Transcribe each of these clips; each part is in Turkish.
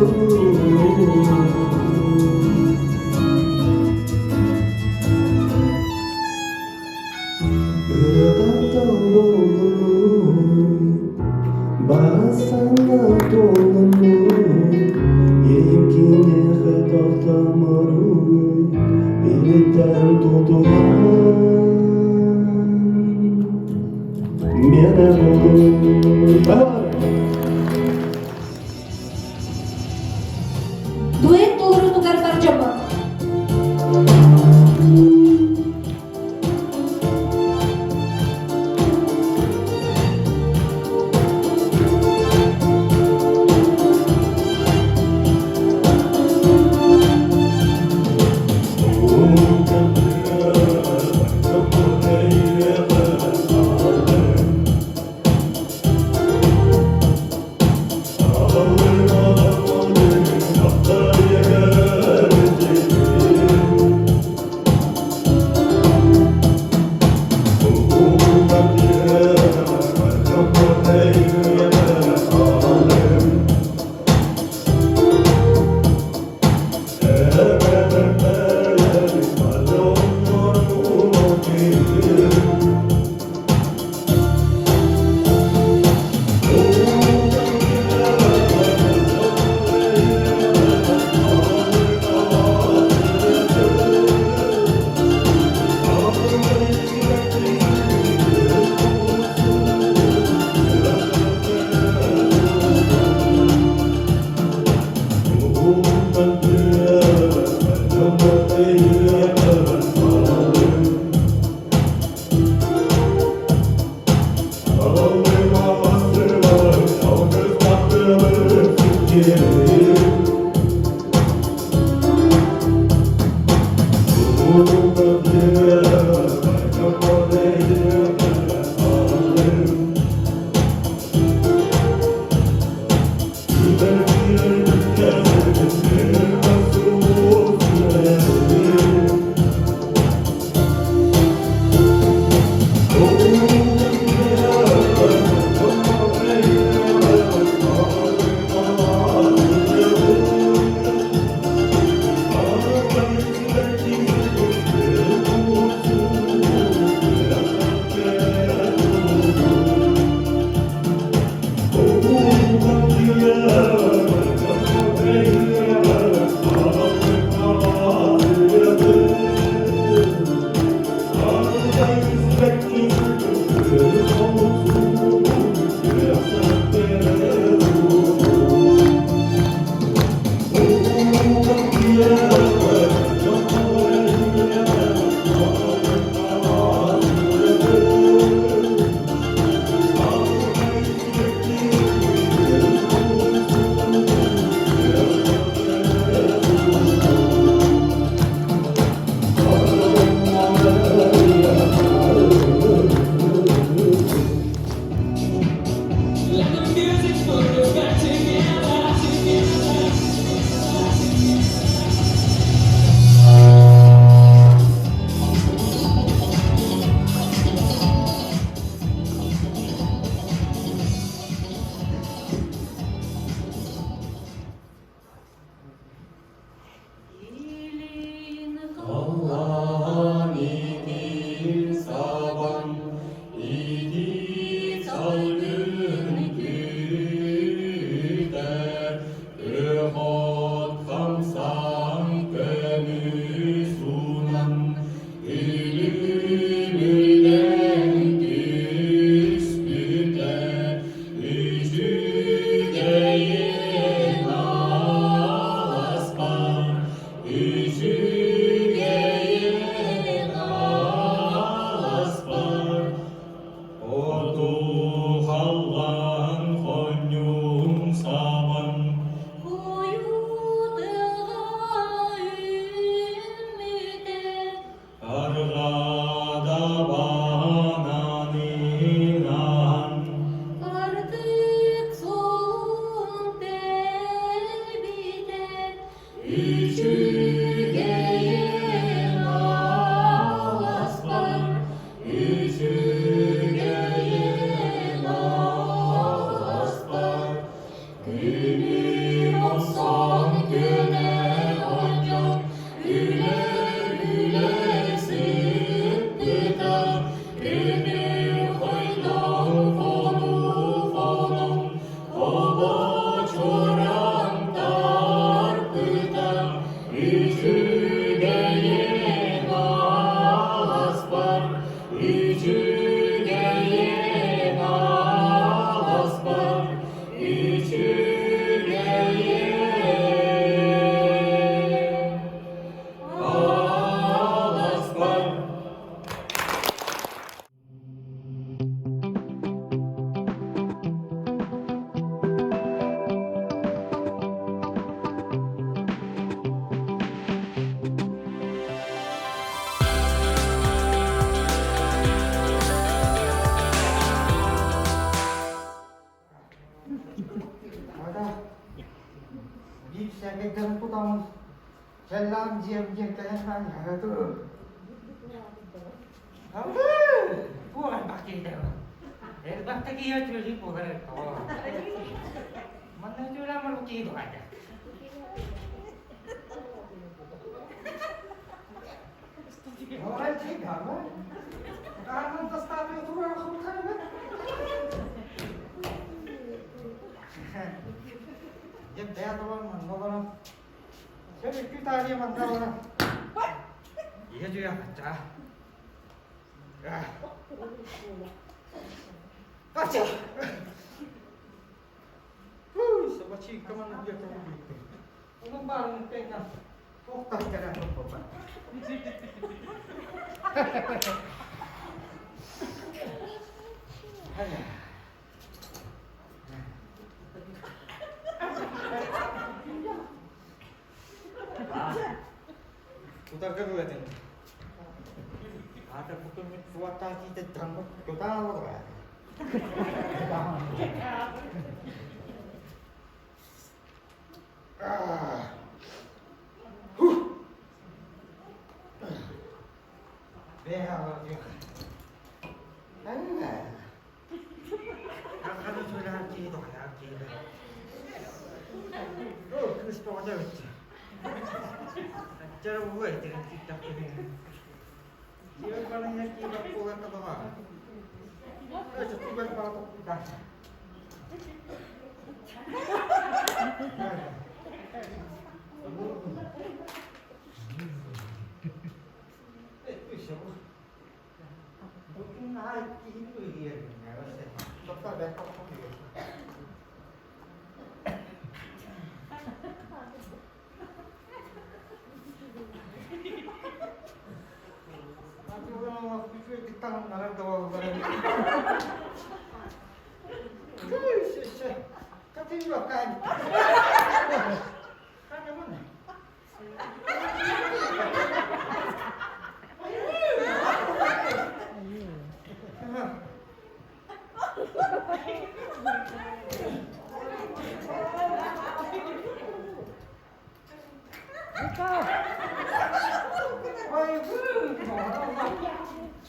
흘러갔던 눈물 바람에 도는 눈 예임기에 흩었던 머루 이랬던 도도한 미안하고 Duet turun tukar terjemah. Dalam diam-diam kalian ya tu. Apa? Bukan pakai dah. Bakta kia cuci bukan itu. Mana cuci lama luki itu aja. Orang cik apa? Karena tas tapi itu orang bukan apa? Jam dia tu orang mana? Jadi kita dia mana orang? Iya juga baca. Baca. Sebab cik kaman dia tu begitu. Orang baru tengah. Oh tak kena apa. Hanya. Putar ke dulu ya. Ada pukul suata kita jangkut ke tahu kan. Behal juga. Kalau sudah hati itu hati. Oh, Kristo aja lucu. Cara buat dengan kita ini. Dia kalau yang kita buat apa apa? Coba kalau kita. Mungkin naik itu dia. Dokter besok dia. Kita nak tahu barang. Tapi juga kan. Kan mana?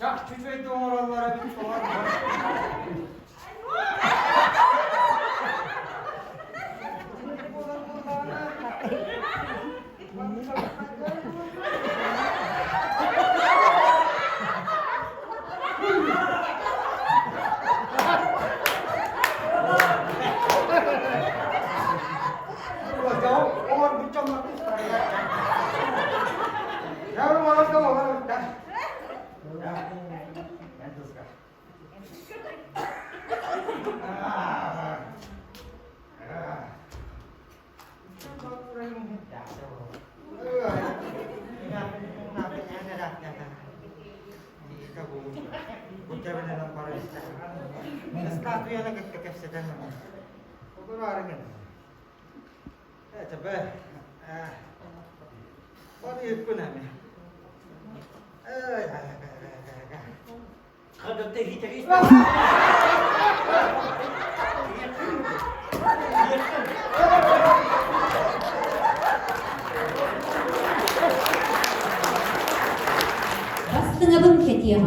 자, 주주의 동어로 말하면 동어로 yang lagi kekesian pokoknya orang kan coba baru ikut namanya ada teh cari Bastığın ketiye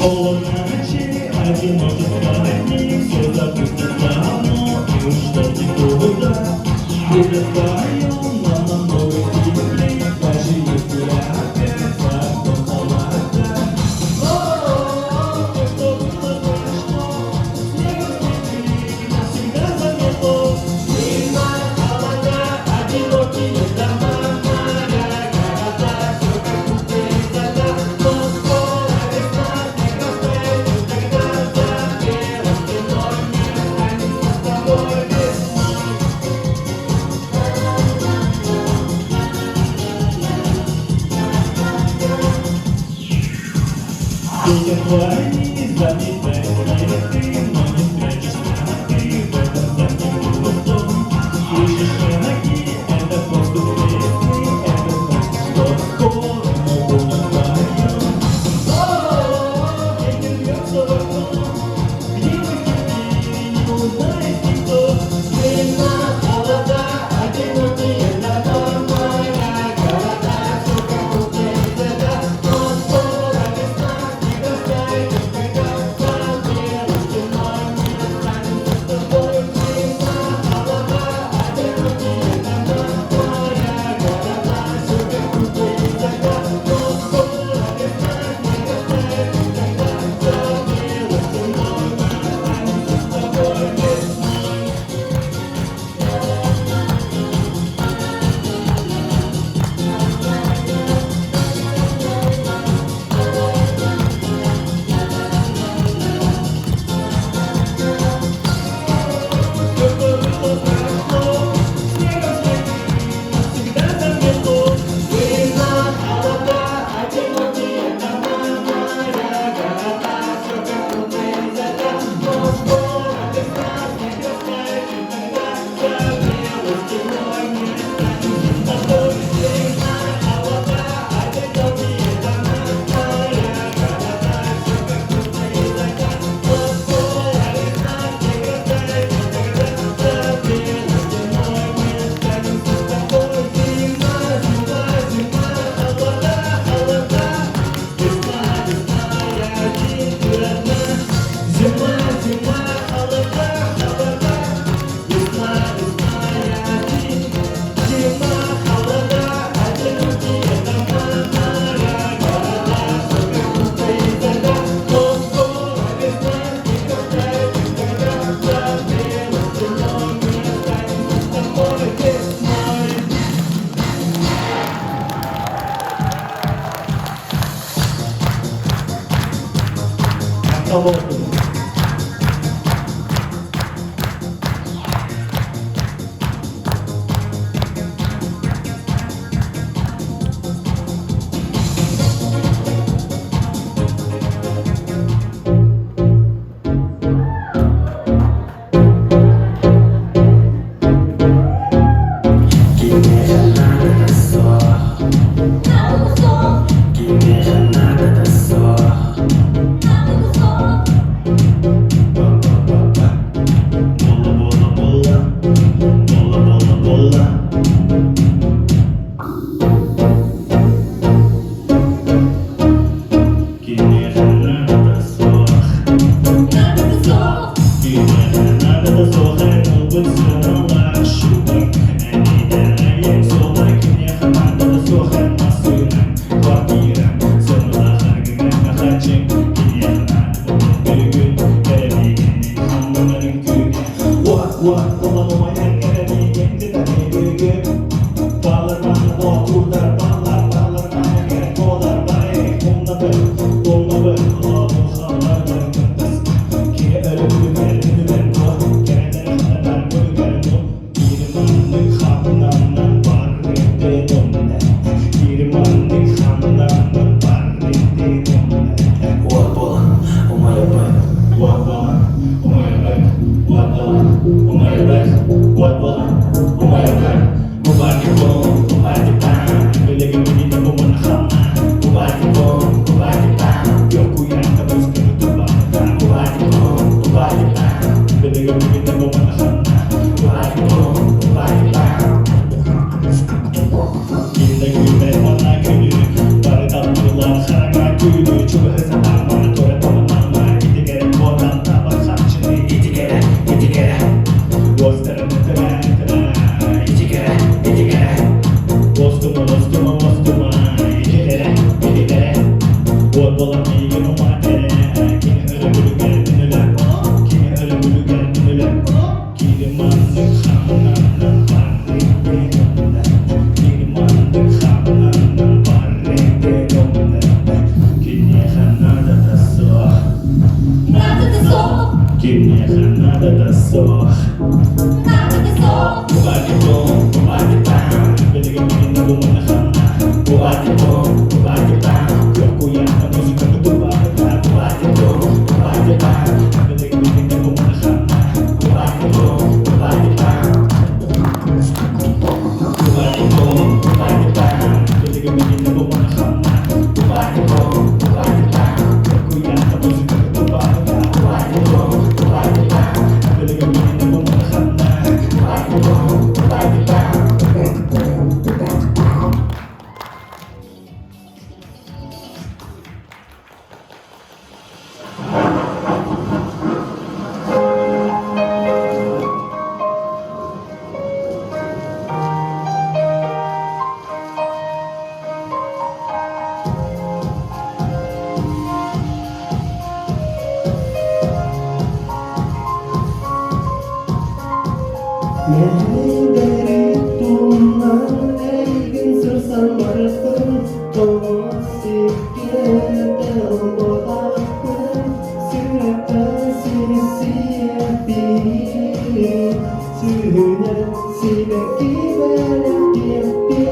Холодно ночей, одиночество одни, все забыто давно, и уж что никуда. Время вдвоем нам намного теплей, даже если опять за окном холода. О, что было прошло, снегом снегли, навсегда заметно. Зима, холода, одинокие дома, моря, города, все как будто из льда. Но скоро весна, снег растает, и тогда за белой стеной мы останемся с тобой весной. Ветер твои заметает следы, но не спрячешься ты в этом замке пустом. Слышишь шаги, это воздух песни, это значит, что скоро мы будем вдвоем. О, ветер бьется в окно, где мы теперь не узнает никто. Зима, холода, одинокие дома, моря, города, все как будто из льда. Но скоро весна, снег растает, и тогда за белой стеной мы останемся с тобой. Зима, холода, одинокие дома, моря, города, все как будто из льда. Но скоро весна, снег растает, и тогда за белой стеной мы останемся с тобой весной. Все, что было, прошло, снегом снегли, навсегда заметно. Зима, холода, одинокие дома, моря, города, все как будто из льда. Но скоро весна, снег растает, и тогда за белой стеной мы останемся с тобой. Зима, холода, одинокие дома, моря, города, все как будто из льда. Но скоро весна, снег растает, и тогда за белой стеной мы останемся с тобой. Зима, зима, зима, холода, холода, весна, весна, я один, ты одна. Зима, зима, холода, холода, весна, весна, я один. Зима, холода, одинокие дома, моря, города, все как будто из льда. Но скоро весна, снег растает, и тогда за белой стеной мы останемся с тобой весной. Автолог. Give me another song. Give me another song. Dari tuman egin sırsan barıkın Tosik yetel botakın Süreten sisiyepi Sürünen sibeki belediyepi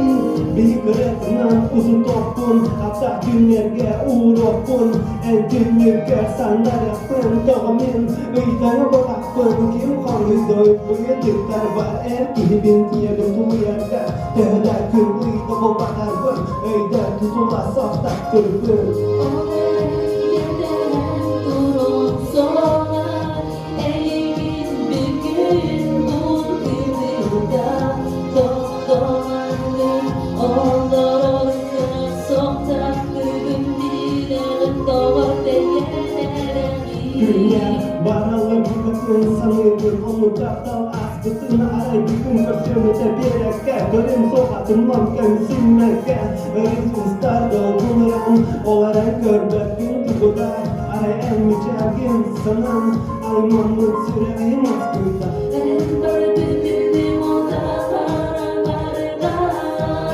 Bikretmen uzun topun Hatta günlerge uğrokun En günlükler sandalyakın Doğumin Öydana botakın Kim konuydoy Buyedikler var erkibin Yerim tuyarda Tehda kün Uyda bobatargın Öyda tutula softak kırgın Baralı bugün sanıyorum onu kaptal asbıtını aray bugün köşemede bir eke Görüm sokatım mamken sinmeke Öğün ustar dolgunuran olarak görbet gün tubuda Aray en mücagin sanan aymanlık süreyim askıyda En bördüğüm oda karalarda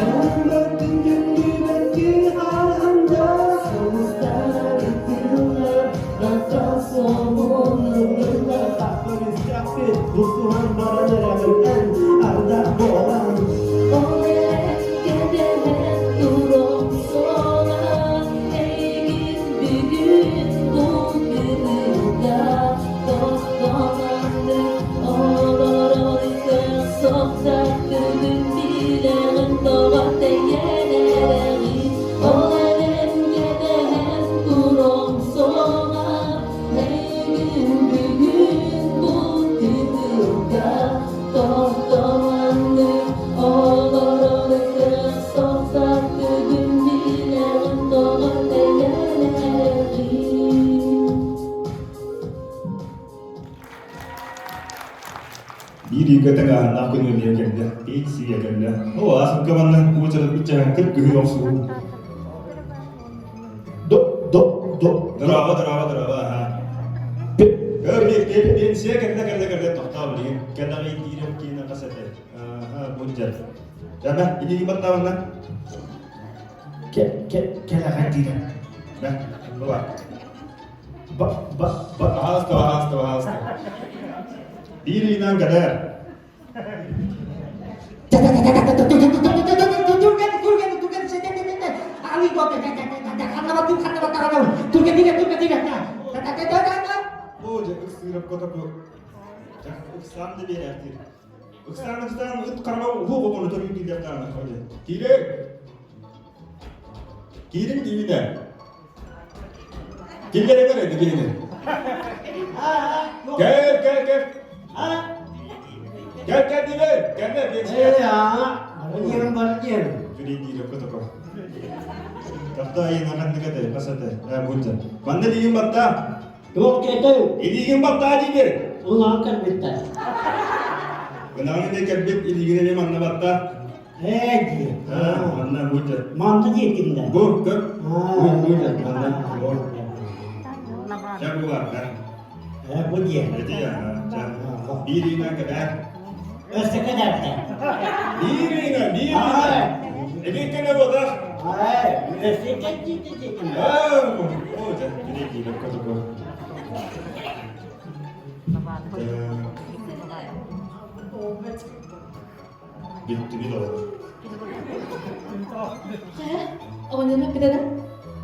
En bördüğüm belki harhanda Soğuzlar itirler Rata soğunluğunda Takvimiz yapit Rusuhan baralarımın en arda boğan Olere gedeler durum soğan Egin bugün bu gününde Doktorandı olur oyken Soktak bugün bilerin doğar değerleri Olere gedeler durum soğan Egin bugün bu gününde Doktorandı olur oyken Soktak bugün bilerin doğar değerleri Biri ketika anak kuning dia kerja, isi dia kerja. Oh, asal kemana? Ujar bicara kerja langsung. Derawa. Kerja saya kerja total ni. Kerja ini dia kena kasih. Ujar. Jangan ini 5 tahun lah. Kela tidak Dah, bawa. Hasta. Diri nang kadar. Oh, jadi sirap kota ko. Jak Islam de bir ertir. Islam'dan ut karma hu ko to yu dia tan ko je. Kirim divine. Killere kare divine. Gel. Gel divine. Gel ya Banyak banyak Jadi dirap kota ko. Kafta ayın akan dikkat et, kasate. Bunca. Bende ligin batta. Yok gitu İligin batta acidir. Ulangan kita Kenangan ne kerbet iligine ne manna batta. Gitu Manna bunca. Mantı yetimden Bu kır. Bunca Manna. Siapa buat kan? Bunca Jadi ya. Diri kadar. Sekadar tak Diri. Ini kena bodoh. Sekadar Oh, jadi dirap kota ko. Bitti bir oldu. Awalnya mah kita dah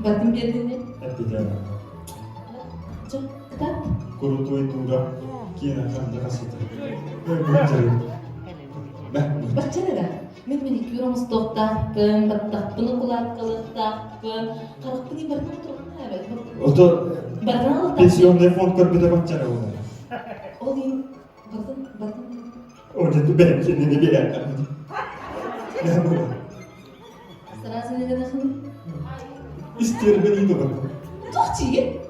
batin biadanya. Hep bir daha. Cok, tetap. Kurutu itu udah kina kan dah kasih. Bunca. Bah, Baca dah. Мен маникюрымыз тоқтаппын, баттаппын, укулаткалыктаппын. Каракпын бардан турган эбет. Ото Бардан алып. пенсионный фонд көрбүдө банчара ол. Ол ин бардан. О, жети берем сени не берем. Сразу не дадахын. İstiyor beni de bak. Тохчи.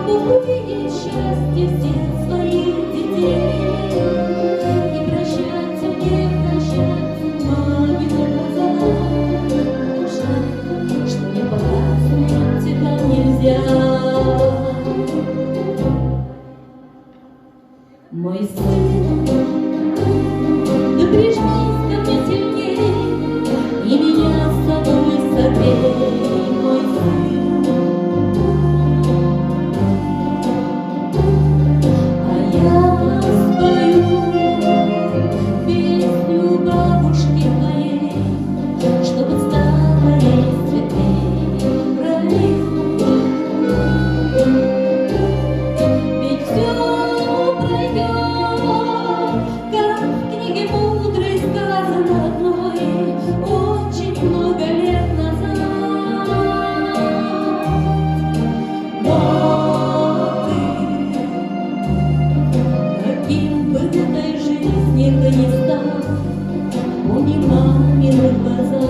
увидеть счастье всех своих детей. И прощаться, не прощаться, мамина глаза. Жаль, что не показывать тебя нельзя. Мой сын, да прижмись ко мне сильней и меня с собой согрей, мой сын. А я спою песню бабушки моей, чтобы стало ей светлей в раю. Ведь все пройдет, как в книге мудрой сказано одной, очень много лет назад. Но ты, каким бы этой жизни ты ни стал, помни мамины глаза.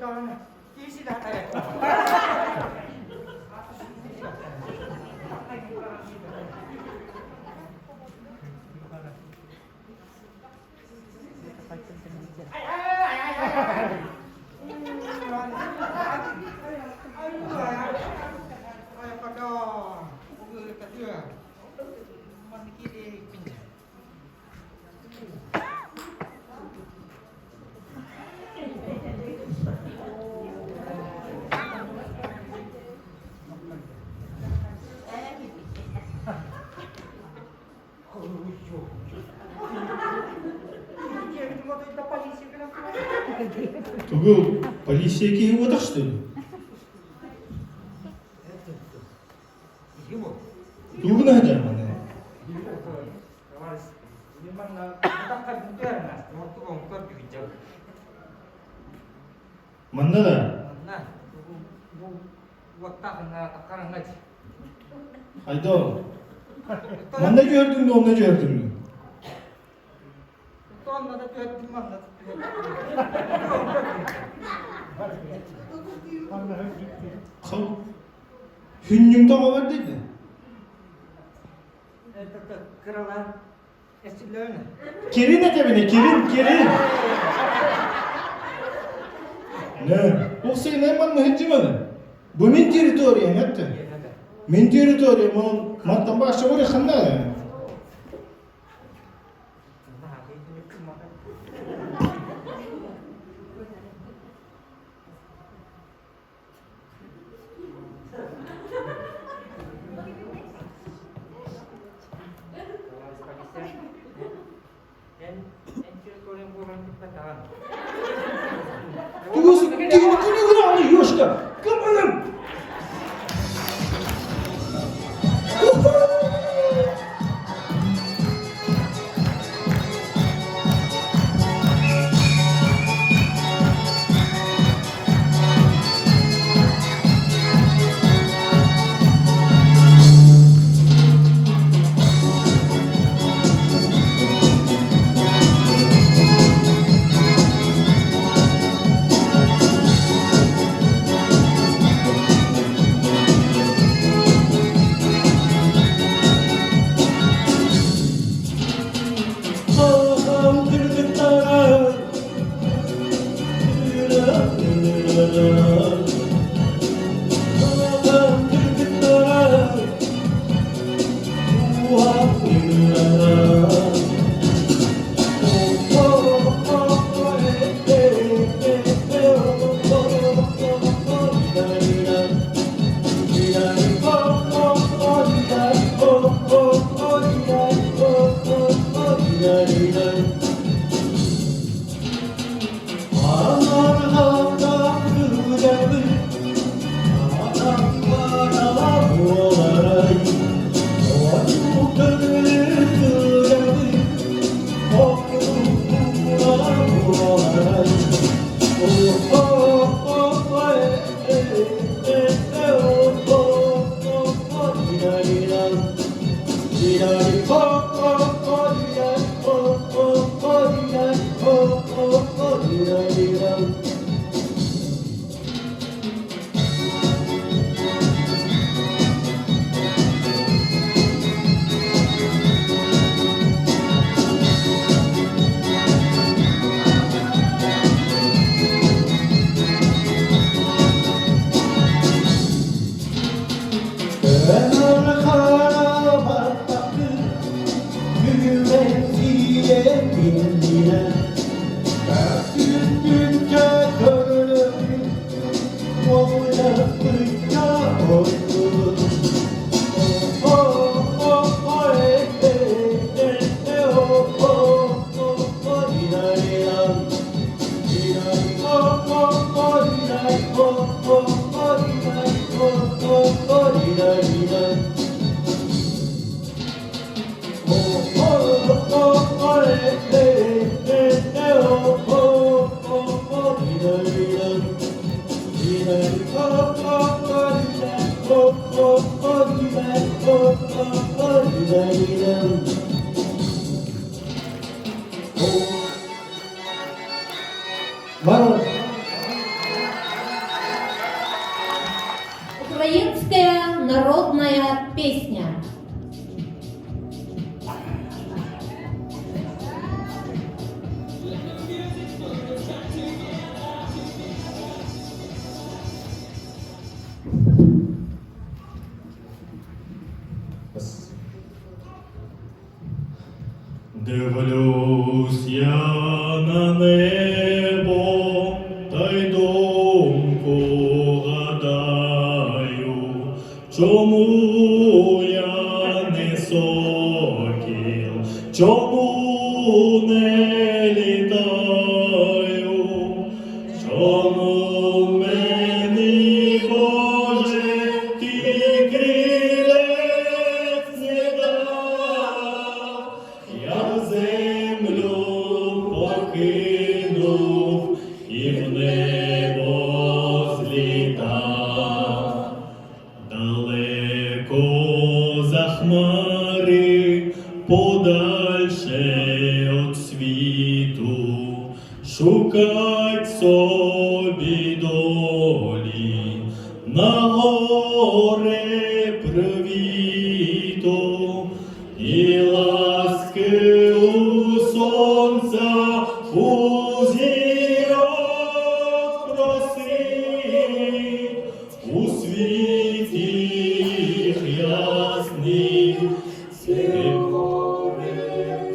kawan isi dah kayak. 그거 полиция его так что ли? 누구나 하지 않네. 만나다. Aydo. Manda gördün mü, onu gördün mü? Hünyum da var dedi. Kirin ekebine, kirin. Ne? O sen hemen mühecci mi? Bu min teritoriya hatta. Min teritoriya mon mattan başa oraya xanna. Tuğusu kini alıyor yoşka. Kamalım. Красная песня. Дивлюсь я на небо, та й думку гадаю, чому я не сокіл, чому не літаю, чому мені, Боже, ти крилець не дав, я землю покинув і в небо злітав. Далеко за хмари, подальше от світу, шукать собі долі на горе привіту і ласки у сонця, у зірок просить, у світі ясний себе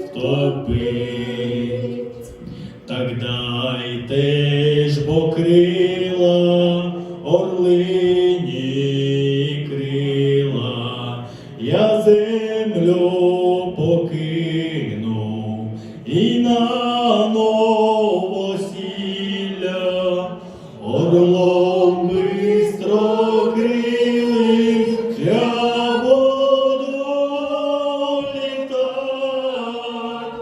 втопить. Так дайте ж бо крила, орлині крила, я землю покину і на новосілля орлом бистрокрилим я буду літать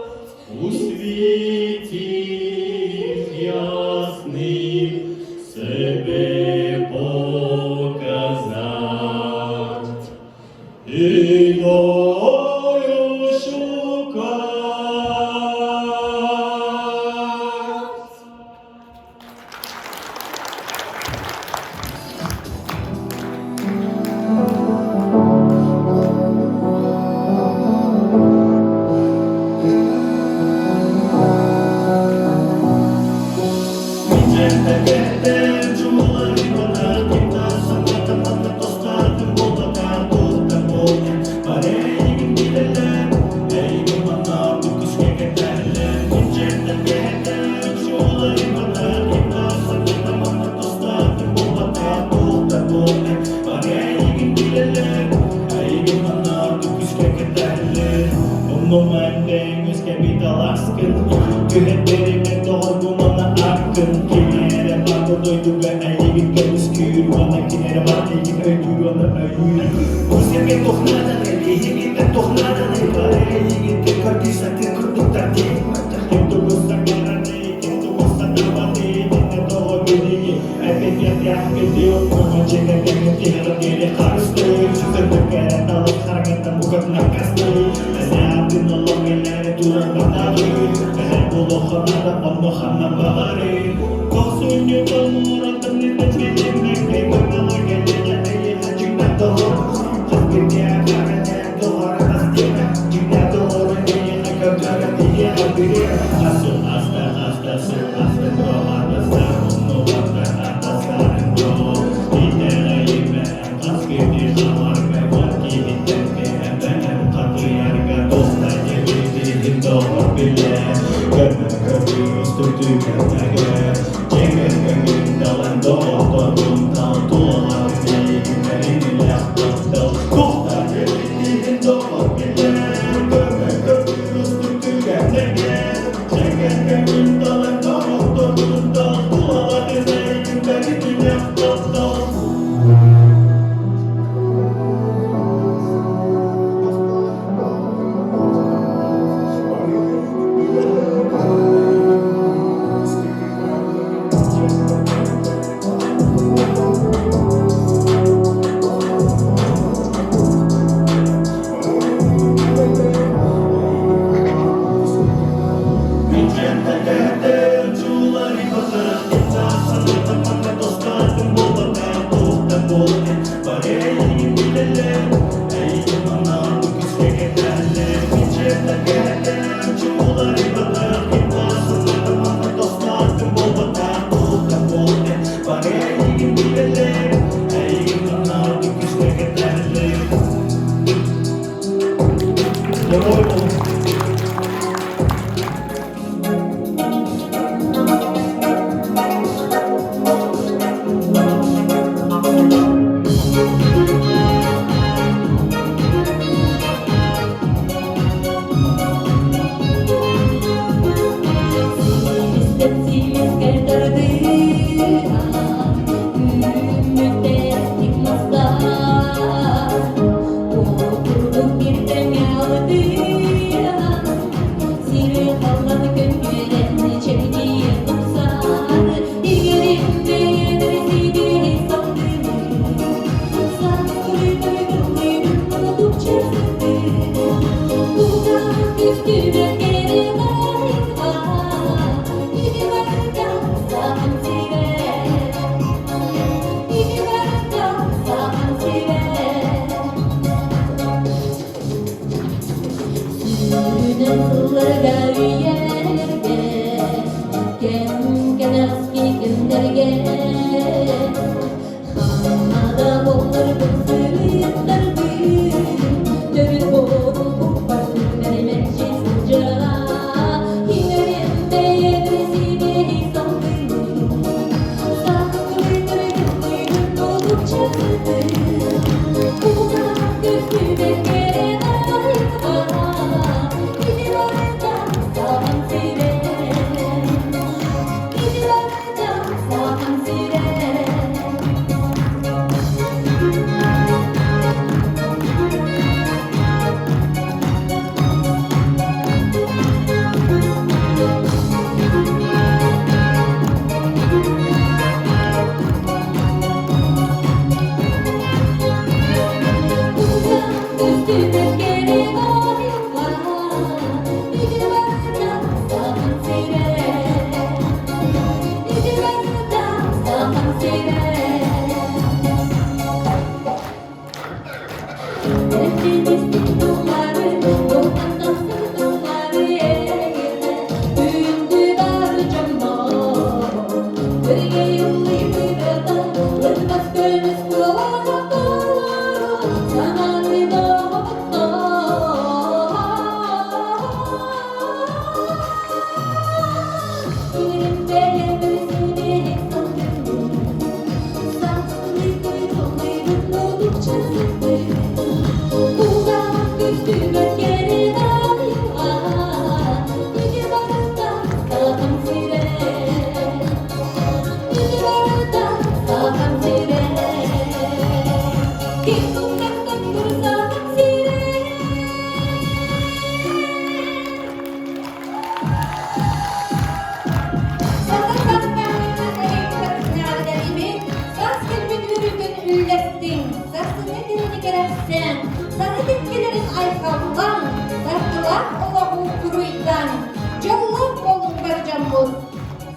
у світі ясний себе показать. Ідою шукать. Kühetlerime dolgumana akın Kimlere bakı doydu ve eğilip gelmiş kür Bana kimlere var eğilip öldür onu öldür Uzgeme tohnada ne lehiminde tohnada ne var Eğilip kardisa tir kurdukta değil Kim tuğusa karane, kim tuğusa davane Dinle doğu bildiği evet yat gidiyor Ama çeke gelin tihara geri karıştı Süzüldü kere dalıp hargata mukat nakastı Ezabin Allah gelene duran banadı Oloxanada olmoxana bağırı Qoxsunyu qolmuratan nitəçməyim Məqbey qırmala gələnə əyilə cümlə doğru Qız bir diyə qarənə doğru Astıqə cümlə doğru Əyilə qövcərə diyə biri Asıl asta asta sul asta doğarda Sarımlı vaqda arda sarım doğ İdərəyimə qaz qirdi xamar və var ki Bittəmki əmələm qatı yarga Dosta gəlirdi doğru bilə Görmem köprü üstürdü kendine Cengen gönlüm dalan doğdum Tantuğlar günlerini laftaktım Kuhtar gelirdiğin doğru bile Görmem köprü üstürdü kendine Cengen gönlüm dalan doğdum Tantuğlar günlerini laftaktım Dostlarım bu bana, bu da bu. Bari bilirler.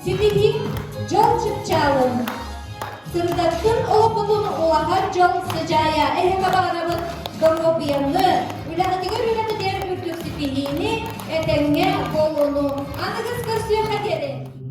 Sibihim jol çıkçalım. Sırdattın okulun olahan jol sıcaya. Kabarabın doğru bir yanı. Ülakıtıgır ürtük sibihini etenge kolunu. Anıgız kırsıyor kaderi.